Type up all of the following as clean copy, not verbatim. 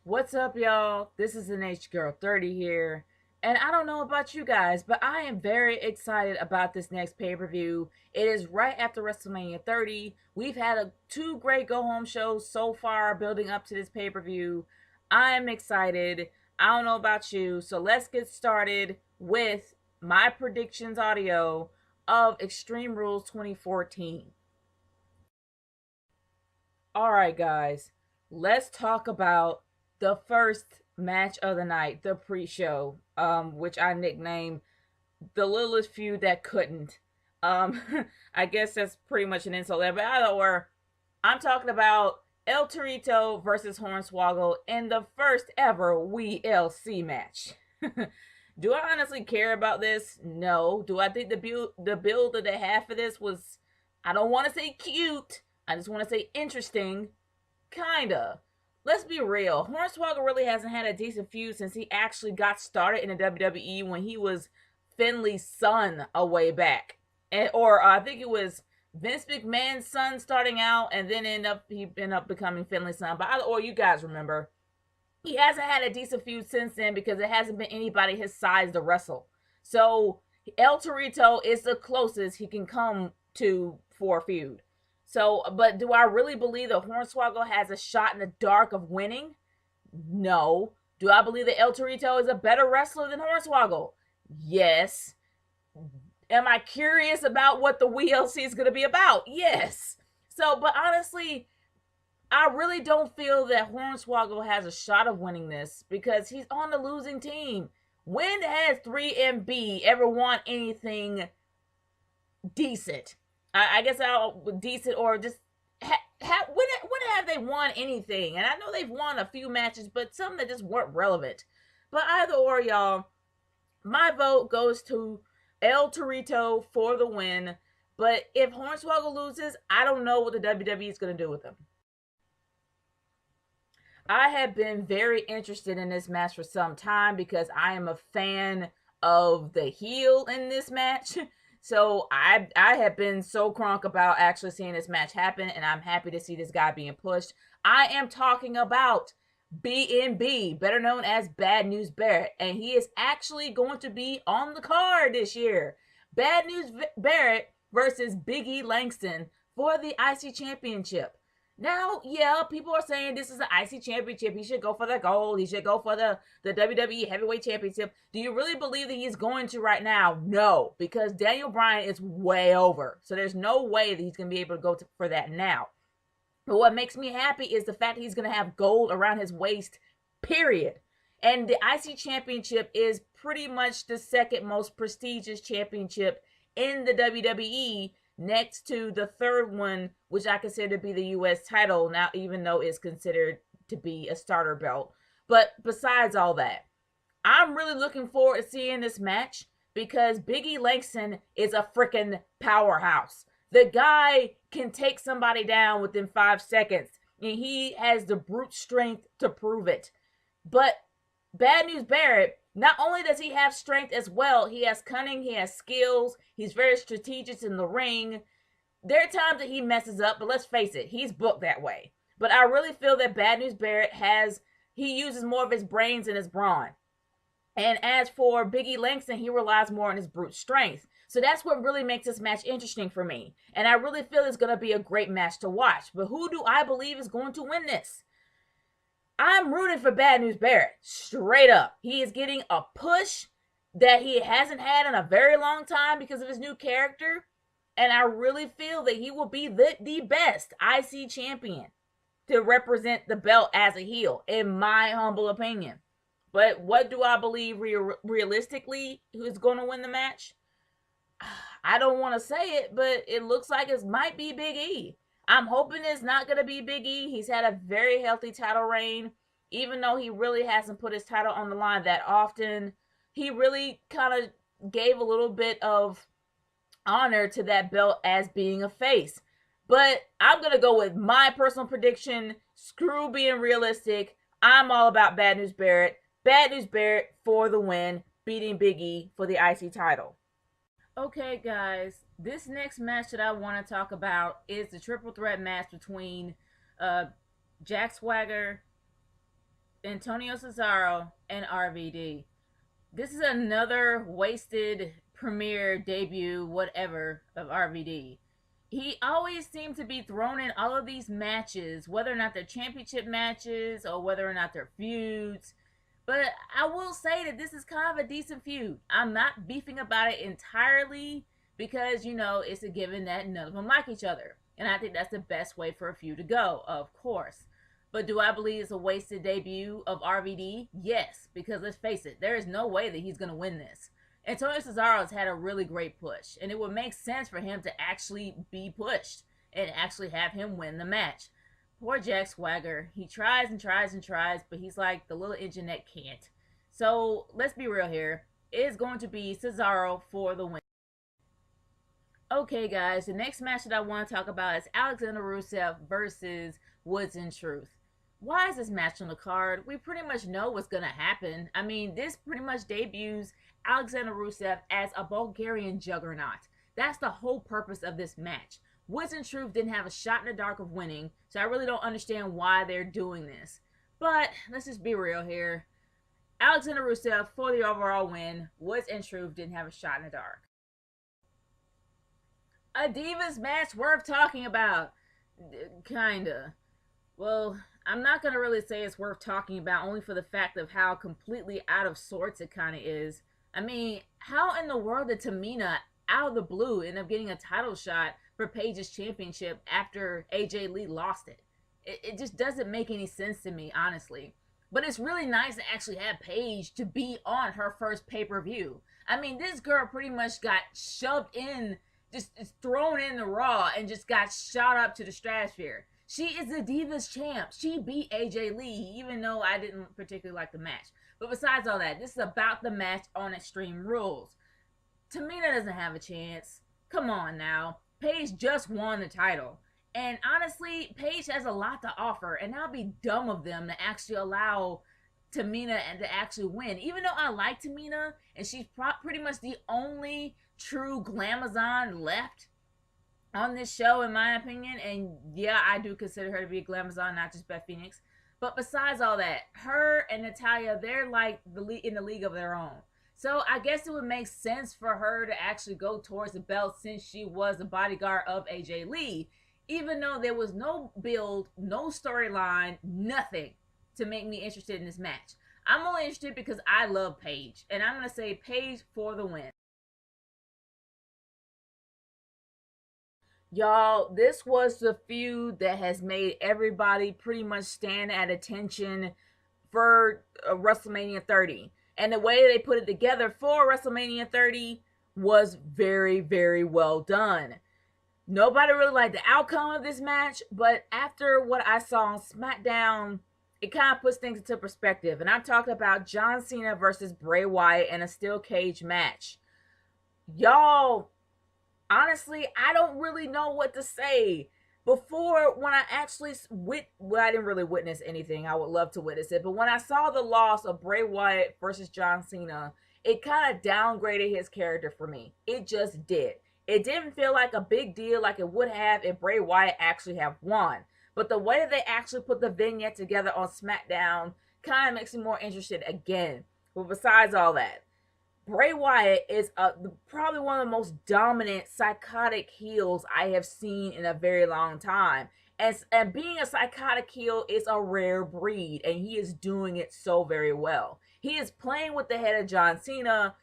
What's up, y'all? This is NH Girl 30 here. And I don't know about you guys, but I am very excited about this next pay per view. It is right after WrestleMania 30. We've had two great go home shows so far building up to this pay per view. I am excited. I don't know about you. So let's get started with my predictions audio of Extreme Rules 2014. All right, guys, let's talk about the first match of the night, the pre-show, which I nicknamed the littlest feud that couldn't. Um, I guess that's pretty much an insult there, but either or, I'm talking about El Torito versus Hornswoggle in the first ever We LC match. Do I honestly care about this? No. Do I think the build that they have for this was, I don't want to say cute, I just want to say interesting. Kinda. Let's be real. Hornswoggle really hasn't had a decent feud since he actually got started in the WWE when he was Finley's son a way back. Or I think it was Vince McMahon's son starting out and then he ended up becoming Finley's son. But either or, you guys remember. He hasn't had a decent feud since then because it hasn't been anybody his size to wrestle. So El Torito is the closest he can come to for a feud. So, but do I really believe that Hornswoggle has a shot in the dark of winning? No. Do I believe that El Torito is a better wrestler than Hornswoggle? Yes. Am I curious about what the WLC is going to be about? Yes. So, but honestly, I really don't feel that Hornswoggle has a shot of winning this because he's on the losing team. When has 3MB ever won anything decent? I guess I'll decent or just when have they won anything? And I know they've won a few matches, but some that just weren't relevant. But either or, y'all, my vote goes to El Torito for the win. But if Hornswoggle loses, I don't know what the WWE is going to do with him. I have been very interested in this match for some time because I am a fan of the heel in this match. So I have been so crunk about actually seeing this match happen, and I'm happy to see this guy being pushed. I am talking about BNB, better known as Bad News Barrett, and he is actually going to be on the card this year. Bad News Barrett versus Biggie Langston for the IC Championship. Now, yeah, people are saying this is an IC championship. He should go for the gold. He should go for the WWE Heavyweight Championship. Do you really believe that he's going to right now? No, because Daniel Bryan is way over. So there's no way that he's going to be able to for that now. But what makes me happy is the fact that he's going to have gold around his waist, period. And the IC Championship is pretty much the second most prestigious championship in the WWE next to the third one, which I consider to be the US title now, even though it's considered to be a starter belt. But besides all that, I'm really looking forward to seeing this match because Biggie Langston is a freaking powerhouse. The guy can take somebody down within 5 seconds, and he has the brute strength to prove it. But Bad News Barrett, not only does he have strength as well, he has cunning, he has skills, he's very strategic in the ring. There are times that he messes up, but let's face it, he's booked that way. But I really feel that Bad News Barrett he uses more of his brains than his brawn. And as for Biggie Langston, he relies more on his brute strength. So that's what really makes this match interesting for me. And I really feel it's going to be a great match to watch. But who do I believe is going to win this? I'm rooting for Bad News Barrett, straight up. He is getting a push that he hasn't had in a very long time because of his new character. And I really feel that he will be the best IC champion to represent the belt as a heel, in my humble opinion. But what do I believe realistically who's going to win the match? I don't want to say it, but it looks like it might be Big E. I'm hoping it's not going to be Big E. He's had a very healthy title reign, even though he really hasn't put his title on the line that often. He really kind of gave a little bit of honor to that belt as being a face. But I'm going to go with my personal prediction. Screw being realistic. I'm all about Bad News Barrett. Bad News Barrett for the win, beating Big E for the IC title. Okay, guys, this next match that I want to talk about is the triple threat match between Jack Swagger, Antonio Cesaro and RVD. This is another wasted premiere debut, whatever, of RVD. He always seemed to be thrown in all of these matches, whether or not they're championship matches or whether or not they're feuds. But I will say that this is kind of a decent feud. I'm not beefing about it entirely because, it's a given that none of them like each other. And I think that's the best way for a feud to go, of course. But do I believe it's a wasted debut of RVD? Yes, because let's face it, there is no way that he's going to win this. Antonio Cesaro has had a really great push, and it would make sense for him to actually be pushed and actually have him win the match. Poor Jack Swagger. He tries and tries and tries, but he's like the little engine that can't. So let's be real here. It is going to be Cesaro for the win. Okay, guys, the next match that I want to talk about is Alexander Rusev versus Woods and Truth. Why is this match on the card? We pretty much know what's going to happen. I mean, this pretty much debuts Alexander Rusev as a Bulgarian juggernaut. That's the whole purpose of this match. Woods and Truth didn't have a shot in the dark of winning, so I really don't understand why they're doing this. But let's just be real here. Alexander Rusev for the overall win. Woods and Truth didn't have a shot in the dark. A Divas match worth talking about. Kinda. Well, I'm not going to really say it's worth talking about only for the fact of how completely out of sorts it kind of is. I mean, how in the world did Tamina, out of the blue, end up getting a title shot for Paige's championship after AJ Lee lost it? It just doesn't make any sense to me, honestly. But it's really nice to actually have Paige to be on her first pay-per-view. I mean, this girl pretty much got shoved in, just thrown in the Raw and just got shot up to the stratosphere. She is the Divas champ. She beat AJ Lee, even though I didn't particularly like the match. But besides all that, this is about the match on Extreme Rules. Tamina doesn't have a chance. Come on now. Paige just won the title. And honestly, Paige has a lot to offer. And that would be dumb of them to actually allow Tamina and to actually win. Even though I like Tamina, and she's pretty much the only true Glamazon left on this show, in my opinion. And yeah, I do consider her to be a Glamazon, not just Beth Phoenix. But besides all that, her and Natalya, they're like in the league of their own. So I guess it would make sense for her to actually go towards the belt since she was the bodyguard of AJ Lee, even though there was no build, no storyline, nothing to make me interested in this match. I'm only interested because I love Paige, and I'm going to say Paige for the win. Y'all, this was the feud that has made everybody pretty much stand at attention for WrestleMania 30. And the way they put it together for WrestleMania 30 was very, very well done. Nobody really liked the outcome of this match, but after what I saw on SmackDown, it kind of puts things into perspective. And I'm talking about John Cena versus Bray Wyatt in a steel cage match. Y'all, honestly, I don't really know what to say. Before, when I actually, I didn't really witness anything. I would love to witness it. But when I saw the loss of Bray Wyatt versus John Cena, it kind of downgraded his character for me. It just did. It didn't feel like a big deal like it would have if Bray Wyatt actually have won. But the way that they actually put the vignette together on SmackDown kind of makes me more interested again. But besides all that, Bray Wyatt is probably one of the most dominant psychotic heels I have seen in a very long time. And being a psychotic heel is a rare breed, and he is doing it so very well. He is playing with the head of John Cena.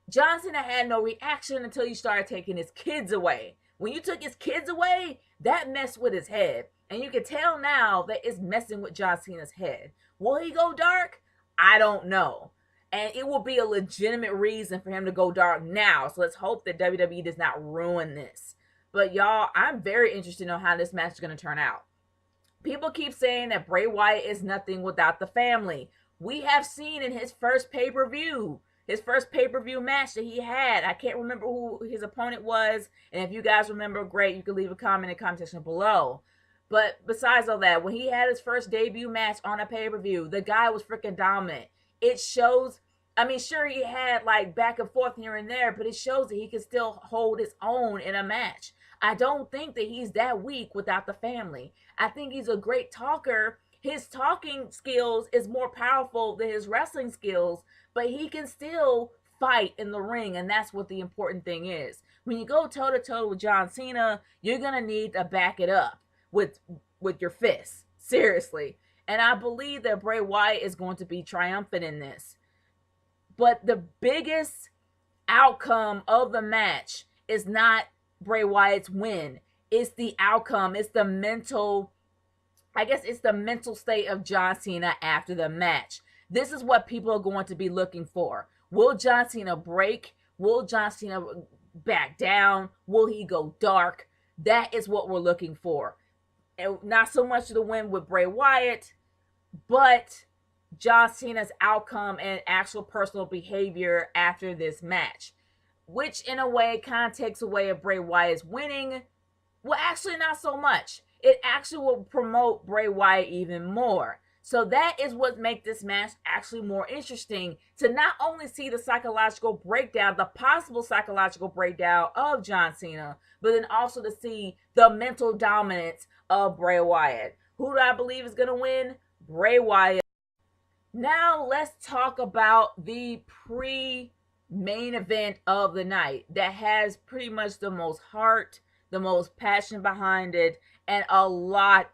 John Cena had no reaction until you started taking his kids away. When you took his kids away, that messed with his head. And you can tell now that it's messing with John Cena's head. Will he go dark? I don't know. And it will be a legitimate reason for him to go dark now. So let's hope that WWE does not ruin this. But y'all, I'm very interested in how this match is going to turn out. People keep saying that Bray Wyatt is nothing without the family. We have seen in his first pay-per-view match that he had. I can't remember who his opponent was. And if you guys remember, great. You can leave a comment in the comment section below. But besides all that, when he had his first debut match on a pay-per-view, the guy was freaking dominant. It shows, I mean, sure, he had like back and forth here and there, but it shows that he can still hold his own in a match. I don't think that he's that weak without the family. I think he's a great talker, His talking skills is more powerful than his wrestling skills, but he can still fight in the ring, and that's what the important thing is. When you go toe to toe with John Cena, you're gonna need to back it up with your fists. Seriously. And I believe that Bray Wyatt is going to be triumphant in this. But the biggest outcome of the match is not Bray Wyatt's win. It's the outcome. It's the mental, I guess it's the mental state of John Cena after the match. This is what people are going to be looking for. Will John Cena break? Will John Cena back down? Will he go dark? That is what we're looking for. And not so much the win with Bray Wyatt, but John Cena's outcome and actual personal behavior after this match, which in a way kind of takes away of Bray Wyatt's winning. Well, actually not so much. It actually will promote Bray Wyatt even more. So that is what makes this match actually more interesting, to not only see the psychological breakdown, the possible psychological breakdown of John Cena, but then also to see the mental dominance of Bray Wyatt. Who do I believe is going to win? Bray Wyatt. Now let's talk about the pre-main event of the night that has pretty much the most heart, the most passion behind it, and a lot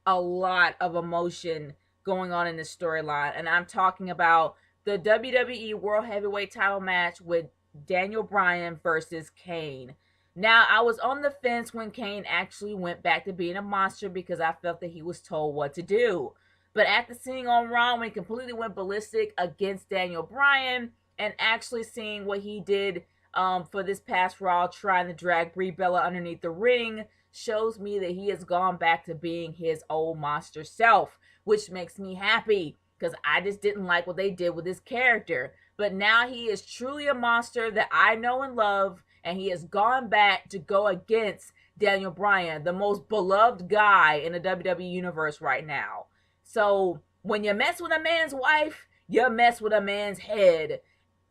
of emotion going on in this storyline. And I'm talking about the WWE World Heavyweight title match with Daniel Bryan versus Kane. Now, I was on the fence when Kane actually went back to being a monster because I felt that he was told what to do. But after seeing on Raw when he completely went ballistic against Daniel Bryan, and actually seeing what he did for this past Raw, trying to drag Brie Bella underneath the ring, shows me that he has gone back to being his old monster self, which makes me happy because I just didn't like what they did with his character. But now he is truly a monster that I know and love, and he has gone back to go against Daniel Bryan, the most beloved guy in the WWE universe right now. So when you mess with a man's wife, you mess with a man's head.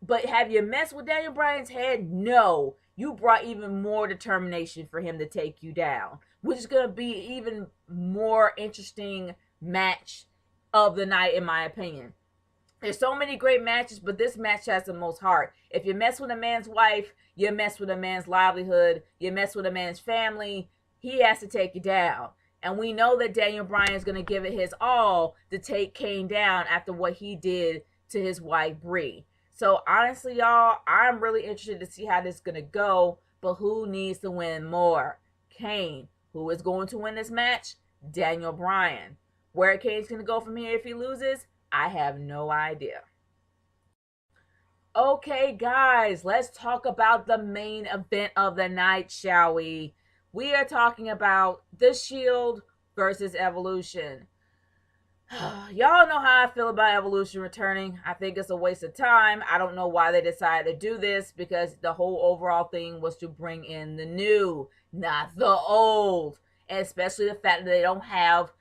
But have you messed with Daniel Bryan's head? No. You brought even more determination for him to take you down, which is going to be even more interesting match of the night, in my opinion. There's so many great matches, but this match has the most heart. If you mess with a man's wife, you mess with a man's livelihood, you mess with a man's family, he has to take you down. And we know that Daniel Bryan is going to give it his all to take Kane down after what he did to his wife, Brie. So honestly, y'all, I'm really interested to see how this is going to go. But who needs to win more? Kane. Who is going to win this match? Daniel Bryan. Where Kane's going to go from here if he loses? I have no idea. Okay, guys, let's talk about the main event of the night, shall we? We are talking about The Shield versus Evolution. Y'all know how I feel about Evolution returning. I think it's a waste of time. I don't know why they decided to do this, because the whole overall thing was to bring in the new, not the old. And especially the fact that they don't have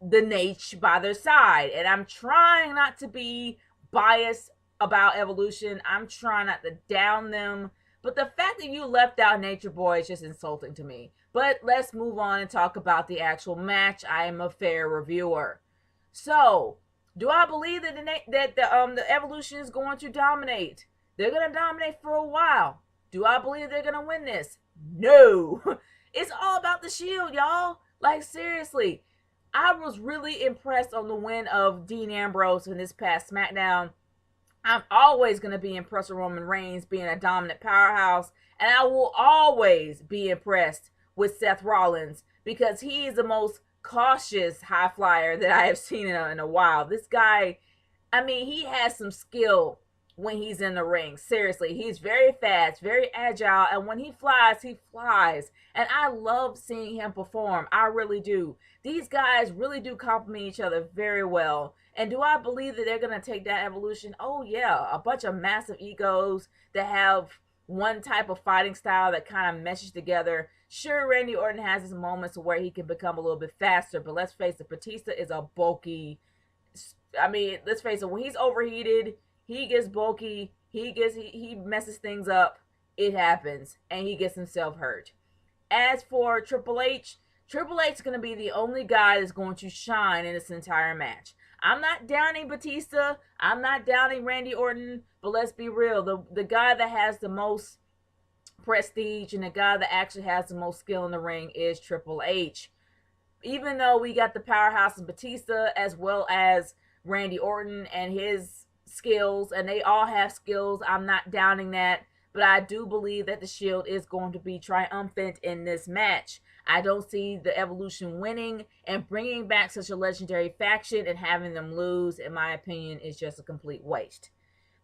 the Nate by their side. And I'm trying not to be biased about Evolution. I'm trying not to down them. But the fact that you left out Nature Boy is just insulting to me. But let's move on and talk about the actual match. I am a fair reviewer. So, do I believe that the Evolution is going to dominate? They're going to dominate for a while. Do I believe they're going to win this? No. It's all about the Shield, y'all. Like, seriously. I was really impressed on the win of Dean Ambrose in this past SmackDown. I'm always going to be impressed with Roman Reigns being a dominant powerhouse. And I will always be impressed with Seth Rollins, because he is the most cautious high flyer that I have seen in a while. This guy, I mean, he has some skill when he's in the ring. Seriously, he's very fast, very agile, and when he flies, he flies. And I love seeing him perform. I really do. These guys really do complement each other very well. And do I believe that they're going to take that Evolution? Oh, yeah. A bunch of massive egos that have one type of fighting style that kind of meshes together. Sure, Randy Orton has his moments where he can become a little bit faster, but let's face it, Batista is a bulky. I mean, let's face it, when he's overheated, he gets bulky, he messes things up, it happens, and he gets himself hurt. As for Triple H, Triple H is going to be the only guy that's going to shine in this entire match. I'm not downing Batista. I'm not downing Randy Orton. But let's be real. The guy that has the most prestige and the guy that actually has the most skill in the ring is Triple H. Even though we got the powerhouse of Batista as well as Randy Orton and his skills, and they all have skills, I'm not downing that. But I do believe that the Shield is going to be triumphant in this match. I don't see the Evolution winning, and bringing back such a legendary faction and having them lose, in my opinion, is just a complete waste.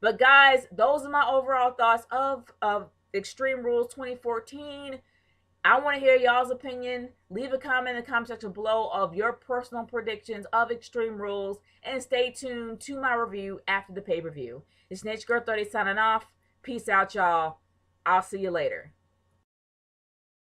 But guys, those are my overall thoughts of Extreme Rules 2014. I want to hear y'all's opinion. Leave a comment in the comment section below of your personal predictions of Extreme Rules, and stay tuned to my review after the pay-per-view. It's Snitch Girl 30 signing off. Peace out, y'all. I'll see you later.